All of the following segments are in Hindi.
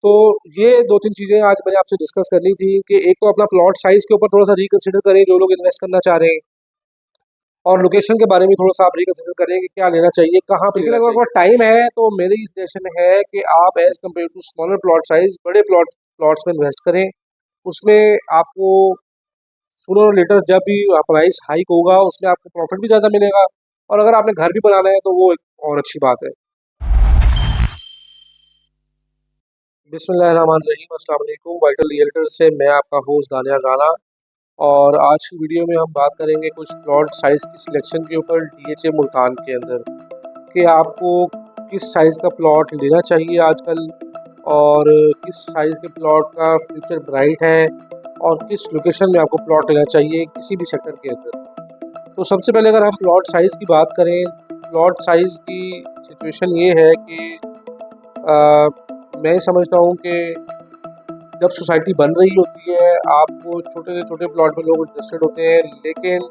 तो ये 2-3 चीज़ें आज मैंने आपसे डिस्कस करनी थी कि एक तो अपना प्लॉट साइज़ के ऊपर थोड़ा-सा रिकंसिडर करें जो लोग इन्वेस्ट करना चाह रहे हैं, और लोकेशन के बारे में थोड़ा-सा आप रिकंसिडर करें कि क्या लेना चाहिए, कहाँ पे लेकिन अगर आपके पास टाइम है तो मेरी सजेशन है कि आप as compare to smaller plot size बड़े प्लॉट्स में इन्वेस्ट करें। उसमें आपको सूनर और लेटर जब भी प्राइस हाइक होगा उसमें आपको प्रॉफिट भी ज़्यादा मिलेगा, और अगर आपने घर भी बनाना है तो वो एक और अच्छी बात है। बिस्मिल्लाहिर्रहमानिर्रहीम, अस्सलाम वालेकुम। वाइटल रियल्टर से मैं आपका होस्ट दानिया राना, और आज की वीडियो में हम बात करेंगे कुछ प्लॉट साइज़ की सिलेक्शन के ऊपर डीएचए मुल्तान के अंदर, कि आपको किस साइज़ का प्लॉट लेना चाहिए आजकल, और किस साइज़ के प्लॉट का फ्यूचर ब्राइट है, और किस लोकेशन में आपको प्लॉट लेना चाहिए किसी भी सेक्टर के अंदर। तो सबसे पहले अगर हम प्लॉट साइज़ की बात करें, प्लॉट साइज़ की सिचुएशन ये है कि मैं समझता हूँ कि जब सोसाइटी बन रही होती है आपको छोटे से छोटे प्लॉट में लोग इंटरेस्टेड होते हैं, लेकिन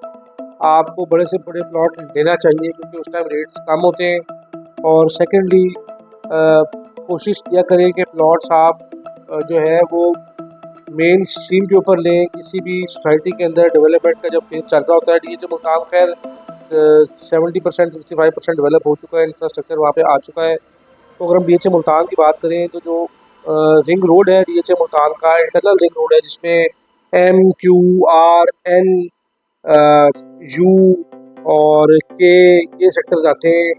आपको बड़े से बड़े प्लॉट लेना चाहिए क्योंकि उस टाइम रेट्स कम होते हैं। और सेकेंडली कोशिश किया करें कि प्लॉट्स आप जो है वो मेन स्ट्रीम के ऊपर लें। किसी भी सोसाइटी के अंदर डेवलपमेंट का जब फेज चल रहा होता है, डीएचए मुल्तान खैर 70% 65% डेवलप हो चुका है, इंफ्रास्ट्रक्चर वहाँ पे आ चुका है। तो अगर हम डीएचए मुल्तान की बात करें तो जो रिंग रोड है डीएचए मुल्तान का, इंटरनल रिंग रोड है जिसमें MQRN यू और के ये सेक्टर्स आते हैं।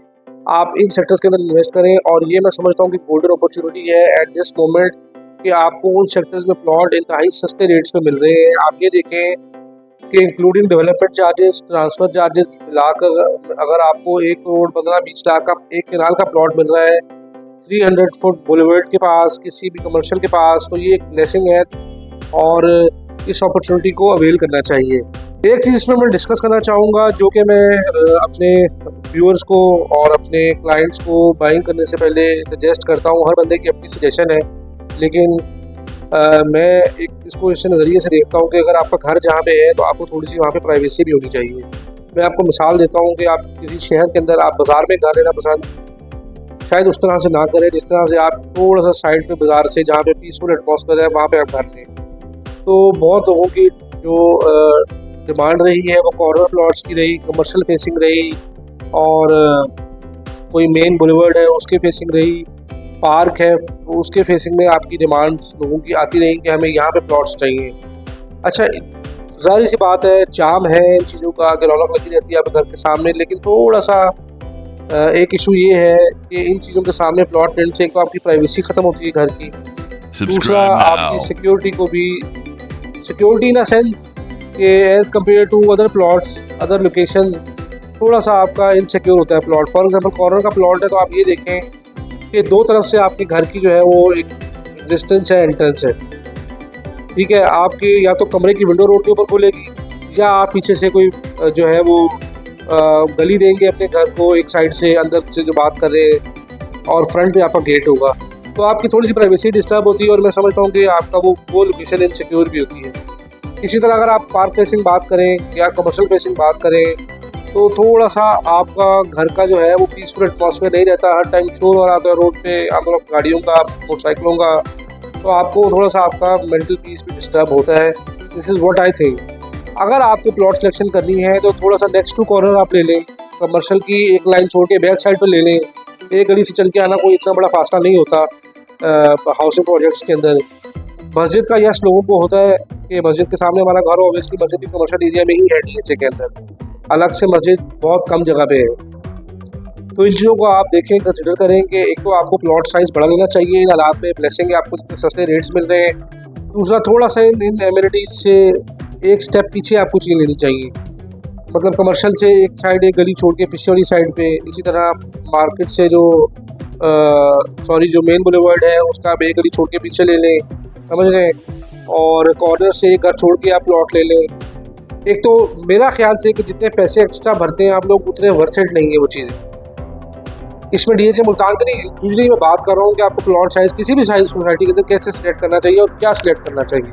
आप इन सेक्टर्स के अंदर इन्वेस्ट करें, और ये मैं समझता हूँ कि गोल्डन अपॉर्चुनिटी है एट दिस मोमेंट कि आपको उन सेक्टर्स में प्लॉट इंतहाई सस्ते रेट्स में मिल रहे हैं। आप ये देखें कि including development charges, transfer charges मिलाकर अगर आपको 1 करोड़ 15-20 लाख का एक केनाल का प्लॉट मिल रहा है 300 फुट बुलेवर्ड के पास किसी भी कमर्शियल के पास, तो ये एक ब्लेसिंग है और इस अपॉर्चुनिटी को अवेल करना चाहिए। एक चीज़ इसमें मैं डिस्कस करना चाहूँगा जो कि मैं अपने व्यूअर्स को और अपने क्लाइंट्स को बाइंग करने से पहले सजेस्ट करता हूँ। हर बंदे की अपनी सजेशन है, लेकिन मैं एक इसको इस नज़रिए से देखता हूँ कि अगर आपका घर जहाँ पे है तो आपको थोड़ी सी वहाँ पे प्राइवेसी भी होनी चाहिए। मैं आपको मिसाल देता हूँ कि आप किसी शहर के अंदर आप बाज़ार में घर लेना पसंद शायद उस तरह से ना करें जिस तरह से आप थोड़ा सा साइड पे बाज़ार से जहाँ पे पीसफुल एटमॉस्फेयर है वहाँ पे आप घर लें। तो बहुत लोगों की जो डिमांड रही है वो कॉर्नर प्लॉट्स की रही, कमर्शियल फेसिंग रही, और कोई मेन बुलेवर्ड है उसके फेसिंग रही, पार्क है तो उसके फेसिंग में आपकी डिमांड्स लोगों की आती रही कि हमें यहाँ पे प्लॉट्स चाहिए। अच्छा, ज़ाहिर सी बात है चार्म है इन चीज़ों का कि रौनक लगी रहती है आपके घर के सामने, लेकिन थोड़ा सा एक इशू ये है कि इन चीज़ों के सामने प्लॉट लेने से एक तो आपकी प्राइवेसी ख़त्म होती है घर की, दूसरा आपकी सिक्योरिटी को भी, सिक्योरिटी इन अ सेंस कि as compare to other plots other locations थोड़ा सा आपका इनसिक्योर होता है प्लॉट। फॉर एग्जांपल कॉर्नर का प्लॉट है तो आप ये देखें कि दो तरफ से आपके घर की जो है वो एक एग्जिस्टेंस है, एंट्रेंस है, ठीक है। आपके या तो कमरे की विंडो रोड के ऊपर खुलेगी, या आप पीछे से कोई जो है वो गली देंगे अपने घर को एक साइड से अंदर से जो बात कर रहे हैं, और फ्रंट पे आपका गेट होगा, तो आपकी थोड़ी सी प्राइवेसी डिस्टर्ब होती है, और मैं समझता हूँ कि आपका वो लोकेशन इनसिक्योर भी होती है। इसी तरह अगर आप पार्क फेसिंग बात करें या कमर्शियल फेसिंग बात करें तो थोड़ा सा आपका घर का जो है वो पीसफुल एटमॉस्फेयर नहीं रहता, हर टाइम शोर हो रहा आता है रोड पे आप लोग गाड़ियों का, मोटरसाइकिलों का, तो आपको थोड़ा सा आपका मेंटल पीस भी डिस्टर्ब होता है। This is what I think. अगर आपको प्लॉट सिलेक्शन करनी है तो थोड़ा सा नेक्स्ट टू कॉर्नर आप ले लें, कमर्शियल की एक लाइन छोड़ के बैक साइड पर ले लें। एक गली से चल के आना कोई इतना बड़ा फासला नहीं होता हाउसिंग प्रोजेक्ट्स के अंदर। मस्जिद का यस लोगों को होता है कि मस्जिद के सामने हमारा घर, ऑब्वियसली मस्जिद भी कमर्शियल एरिया में ही है डीएचए के अंदर, अलग से मस्जिद बहुत कम जगह पे है। तो इन चीज़ों को आप देखें, कंसिडर करें कि एक तो आपको प्लॉट साइज़ बढ़ा लेना चाहिए इन हालात में, ब्लेसिंग है आपको जितने सस्ते रेट्स मिल रहे हैं। दूसरा थोड़ा सा इन एमिनिटीज़ से एक स्टेप पीछे आपको चीज़ लेनी चाहिए, मतलब कमर्शियल से एक साइड एक गली छोड़ के पीछे वाली साइड पे, इसी तरह मार्केट से जो जो मेन बुलेवर्ड है उसका आप एक गली छोड़ के पीछे ले लें, समझ रहे हैं, और कॉर्नर से एक घर छोड़ के आप प्लॉट ले लें। एक तो मेरा ख्याल से कि जितने पैसे एक्स्ट्रा भरते हैं आप लोग उतने वर्थ इट नहीं है वो चीज़ें। इसमें डीएचए मुल्तान की नहीं, यूजली मैं बात कर रहा हूँ कि आपको प्लॉट साइज़ किसी भी साइज सोसाइटी के अंदर कैसे सिलेक्ट करना चाहिए और क्या सिलेक्ट करना चाहिए।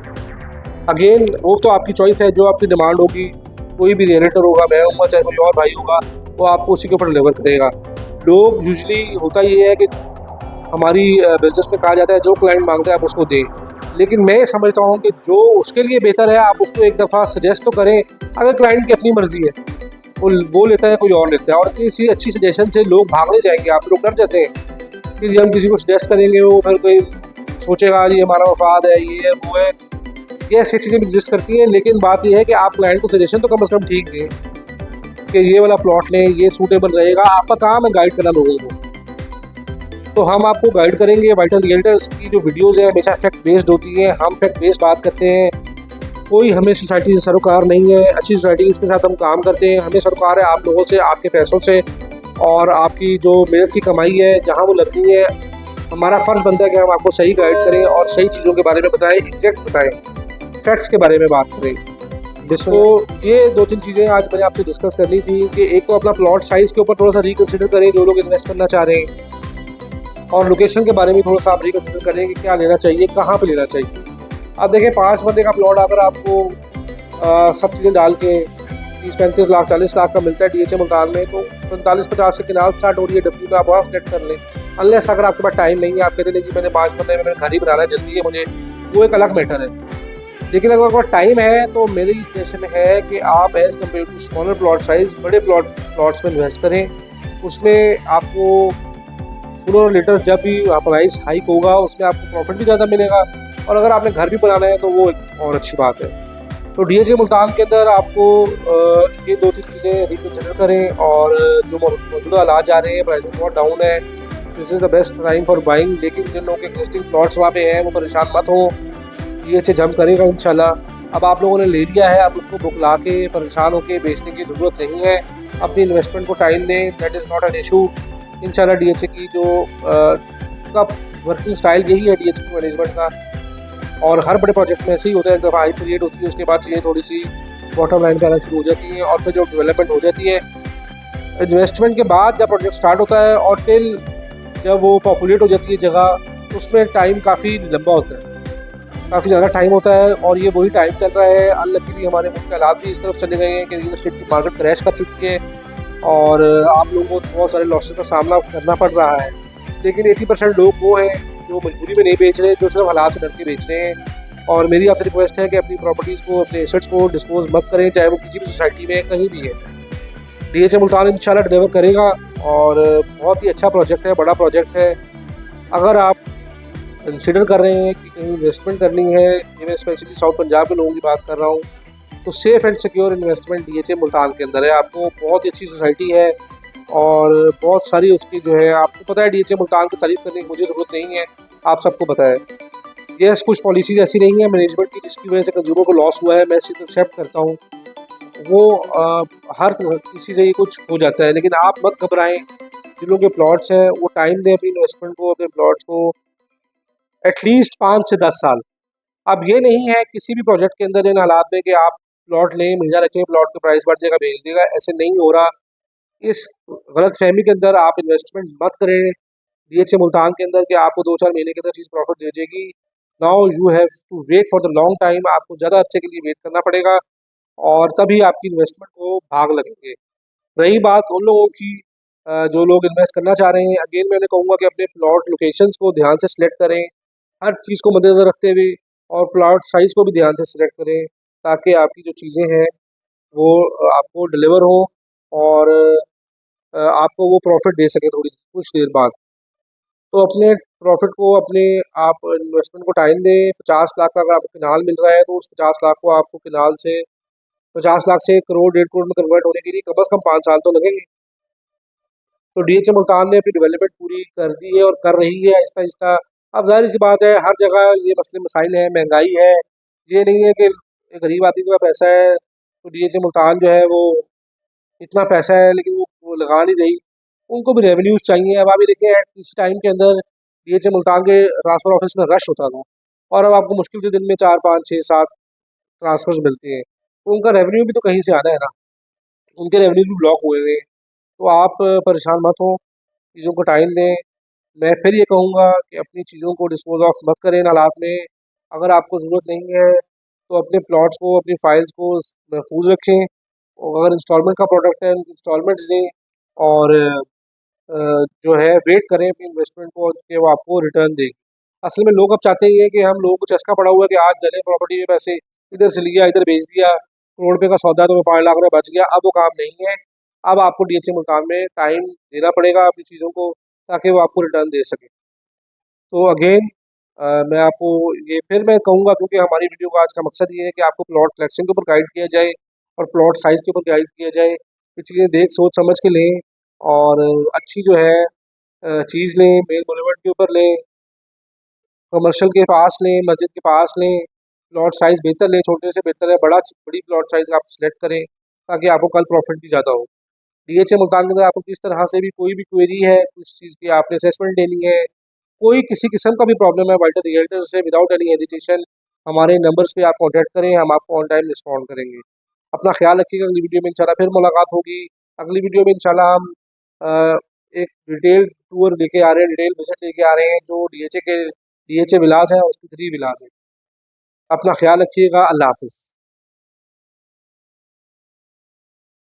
अगेन वो तो आपकी चॉइस है, जो आपकी डिमांड होगी, कोई भी रियलेटर होगा, मैं होऊंगा चाहे कोई और भाई होगा, वो आपको उसी के ऊपर डिलीवर करेगा। लोग यूजली होता ये है कि हमारी बिज़नेस में कहा जाता है जो क्लाइंट मांगता है आप उसको दें, लेकिन मैं समझता हूँ कि जो उसके लिए बेहतर है आप उसको एक दफ़ा सजेस्ट तो करें। अगर क्लाइंट की अपनी मर्ज़ी है, वो लेता है कोई और लेता है, और किसी अच्छी सजेशन से लोग भागने जाएंगे आपसे, लोग डर जाते हैं कि हम किसी को सजेस्ट करेंगे वो फिर कोई सोचेगा ये हमारा मफाद है, ये है वो है। ये ऐसी चीज़ें एग्जिस्ट करती हैं, लेकिन बात यह है कि आप क्लाइंट को सजेशन तो कम से कम ठीक दें कि ये वाला प्लॉट लें, ये सूटेबल रहेगा। आपका काम है गाइड करना लोगों को, तो हम आपको गाइड करेंगे। वाइटल रियल्टर्स की जो वीडियोज़ है हमेशा फैक्ट बेस्ड होती हैं, हम फैक्ट बेस्ड बात करते हैं। कोई हमें सोसाइटी से सरोकार नहीं है, अच्छी सोसाइटी के साथ हम काम करते हैं। हमें सरोकार है आप लोगों से, आपके पैसों से, और आपकी जो मेहनत की कमाई है जहाँ वो लगती है। हमारा फ़र्ज़ बनता है कि हम आपको सही गाइड करें और सही चीज़ों के बारे में बताएं, एग्जैक्ट बताएं, फैक्ट्स के बारे में बात करें। तो ये 2-3 चीज़ें आज मैंने आपसे डिस्कस करनी थी कि एक तो अपना प्लॉट साइज़ के ऊपर थोड़ा सा रिकन्सिडर करें जो लोग इन्वेस्ट करना चाह रहे हैं, और लोकेशन के बारे में थोड़ा सा आप रिकन्सिडर करें कि क्या लेना चाहिए, कहाँ पे लेना चाहिए। आप देखें 5 बंदे का प्लॉट अगर आपको सब चीज़ें डाल के 30-35 लाख 40 लाख का मिलता है DHA मुल्तान में, तो 45-50 से किनाल स्टार्ट हो रही है डब्ल्यू में, आप वहाँ सेलेक्ट कर लें। अनलेस अगर आपके पास टाइम नहीं है, आप कहते नहीं कि मैंने 5 बंदे में मैंने घर ही बनाना है, जल्दी है मुझे, वो एक अलग मैटर है। लेकिन अगर आपके पास टाइम है तो मेरी सजेशन है कि आप as compare to smaller plot size बड़े प्लॉट्स में इन्वेस्ट करें। उसमें आपको सूनर और लेटर जब भी प्राइस हाइक होगा उसमें आपको प्रॉफिट भी ज़्यादा मिलेगा, और अगर आपने घर भी बनाना है तो वो एक और अच्छी बात है। तो DHA मुल्तान के अंदर आपको ये 2-3 चीज़ें रिकन्सिडर करें, और जो मौजूदा हालात जा रहे हैं, प्राइसेस बहुत डाउन है, this is the best time for buying. लेकिन जिन लोगों के एग्जिस्टिंग प्लॉट्स वहाँ पे हैं वो परेशान मत हो, DHA जम करेगा इंशाल्लाह। अब आप लोगों ने ले लिया है, अब उसको बुकला के परेशान होकर बेचने की ज़रूरत नहीं है। अपनी इन्वेस्टमेंट को टाइम दें, that is not an issue. इंशाल्लाह DHA की जो का वर्किंग स्टाइल यही है DHA की मैनेजमेंट का, और हर बड़े प्रोजेक्ट में ऐसे ही होता है। जब हाई पीरियड होती है उसके बाद चीज़ें थोड़ी सी बॉटम लाइन पे आना शुरू हो जाती हैं, और फिर जो डेवलपमेंट हो जाती है इन्वेस्टमेंट के बाद जब प्रोजेक्ट स्टार्ट होता है और टिल जब वो पॉपुलेट हो जाती है जगह, उसमें टाइम काफ़ी लंबा होता है, काफ़ी ज़्यादा टाइम होता है। और ये वही टाइम चल रहा है। अनलकीली हमारे मुल्क के हालात भी इस तरफ चले गए हैं कि रियल एस्टेट की मार्केट क्रैश कर चुकी है, और आप लोगों को बहुत सारे लॉसेस का सामना करना पड़ रहा है। लेकिन 80% लोग वो हैं जो मजबूरी में नहीं बेच रहे, जो सिर्फ हालात से डर के बेच रहे हैं। और मेरी आपसे रिक्वेस्ट है कि अपनी प्रॉपर्टीज़ को, अपने एसेट्स को डिस्पोज मत करें, चाहे वो किसी भी सोसाइटी में कहीं भी है। DHA मुल्तान इंशाल्लाह डिलीवर करेगा, और बहुत ही अच्छा प्रोजेक्ट है, बड़ा प्रोजेक्ट है। अगर आप कंसिडर कर रहे हैं कि कहीं इन्वेस्टमेंट करनी है, ये मैं स्पेशली साउथ पंजाब के लोगों की बात कर रहा हूँ, तो safe and secure investment DHA Multan के अंदर है। आपको बहुत ही अच्छी सोसाइटी है, और बहुत सारी उसकी जो है, आपको पता है DHA मुल्तान की तारीफ़ करने की मुझे ज़रूरत नहीं है, आप सबको पता है। यस, कुछ पॉलिसीज़ ऐसी नहीं है मैनेजमेंट की जिसकी वजह से कंज्यूमर को लॉस हुआ है, मैं इसे एक्सेप्ट करता हूँ। वो हर किसी से ये कुछ हो जाता है, लेकिन आप मत घबराएं। जिन लोगों के प्लॉट्स हैं वो टाइम दें अपनी इन्वेस्टमेंट को, अपने प्लॉट्स को एटलीस्ट 5 से 10 साल। अब ये नहीं है किसी भी प्रोजेक्ट के अंदर इन हालात में कि आप प्लॉट लें, महीना रखें, प्लॉट का प्राइस बढ़ जाएगा, बेच देगा, ऐसे नहीं हो रहा। इस गलत फहमी के अंदर आप इन्वेस्टमेंट मत करें DHA मुल्तान के अंदर कि आपको 2-4 महीने के अंदर चीज़ प्रॉफिट दे देगी। Now you have to wait for the long time, आपको ज़्यादा अर्से के लिए वेट करना पड़ेगा, और तभी आपकी इन्वेस्टमेंट को भाग लगेंगे। रही बात उन लोगों की जो लोग इन्वेस्ट करना चाह रहे हैं, अगेन मैंने कहूँगा कि अपने प्लॉट लोकेशंस को ध्यान से सिलेक्ट करें, हर चीज़ को मद्देनज़र रखते हुए, और प्लॉट साइज़ को भी ध्यान से सिलेक्ट करें, ताकि आपकी जो चीज़ें हैं वो आपको डिलीवर हो, और आपको वो प्रॉफिट दे सके थोड़ी कुछ देर बाद। तो अपने प्रॉफिट को, अपने आप इन्वेस्टमेंट को टाइम दें। 50 लाख का अगर आपको किनाल मिल रहा है तो उस 50 लाख को आपको किनाल से 50 लाख से 1 करोड़ 1.5 करोड़ में कन्वर्ट होने के लिए कम से कम 5 साल तो लगेंगे। तो DHA मुल्तान ने अपनी डेवलपमेंट पूरी कर दी है और कर रही है आहिस्ता आहिस्ता। अब जाहिर सी बात है हर जगह ये मसले मसाइल हैं, महंगाई है। ये नहीं है कि गरीब आदमी के पास पैसा है तो DHA मुल्तान जो है वो इतना पैसा है लेकिन वो लगा नहीं रही, उनको भी रेवेन्यूज़ चाहिए। अब आप ये देखें इस टाइम के अंदर DHA मुल्तान के ट्रांसफ़र ऑफिस में रश होता था, और अब आपको मुश्किल से दिन में 4 5 6 7 ट्रांसफ़र्स मिलते हैं, तो उनका रेवेन्यू भी तो कहीं से आना है ना, उनके रेवेन्यूज़ भी ब्लॉक हुए हुए हैं। तो आप परेशान मत हो, चीज़ों को टाइम दें। मैं फिर ये कहूँगा कि अपनी चीज़ों को डिस्पोज़ ऑफ मत करें इन हालात में। अगर आपको ज़रूरत नहीं है तो अपने प्लॉट्स को, अपनी फ़ाइल्स को महफूज रखें, और अगर इंस्टॉलमेंट का प्रोडक्ट है इंस्टॉलमेंट्स दें, और जो है वेट करें अपनी इन्वेस्टमेंट को कि वो आपको रिटर्न देगी। असल में लोग अब चाहते ही हैं कि हम लोगों को चस्का पड़ा हुआ है कि आज डले प्रॉपर्टी में पैसे इधर से लिया इधर बेच दिया, करोड़ रुपये का सौदा तो 5 लाख रुपये बच गया। अब वो काम नहीं है। अब आपको डीएचए मुल्तान में टाइम देना पड़ेगा अपनी चीज़ों को, ताकि वो आपको रिटर्न दे सके। तो अगेन मैं आपको ये फिर मैं कहूँगा, क्योंकि हमारी वीडियो का आज का मकसद ये है कि आपको प्लॉट कलेक्शन के ऊपर गाइड किया जाए और प्लॉट साइज़ के ऊपर गाइड किया जाए। ये चीज़ें देख सोच समझ के लें और अच्छी जो है चीज़ लें, मेन बुलेवर्ड के ऊपर लें, कमर्शियल के पास लें, मस्जिद के पास लें। प्लॉट साइज़ बेहतर लें, छोटे से बेहतर है बड़ी प्लॉट साइज़ आप सेलेक्ट करें, ताकि आपको कल प्रॉफिट भी ज़्यादा हो। डीएचए मुल्तान के अंदर आपको किस तरह से भी कोई भी क्वेरी है, किस चीज़ की आपने असेसमेंट लेनी है, कोई किसी किस्म का भी प्रॉब्लम है वाइटर रियल्टर से, विदाउट एनी हेजिटेशन हमारे नंबर्स पे आप कॉन्टैक्ट करें, हम आपको ऑन टाइम रिस्पॉन्ड करेंगे। अपना ख्याल रखिएगा। अगली वीडियो में इंशाल्लाह फिर मुलाकात होगी। अगली वीडियो में इंशाल्लाह हम एक डिटेल टूर लेके आ रहे हैं, डिटेल विजिट लेके आ रहे हैं जो डीएचए विलास है, उसकी 3 विलास हैं। अपना ख्याल रखिएगा। अल्लाह हाफिज़।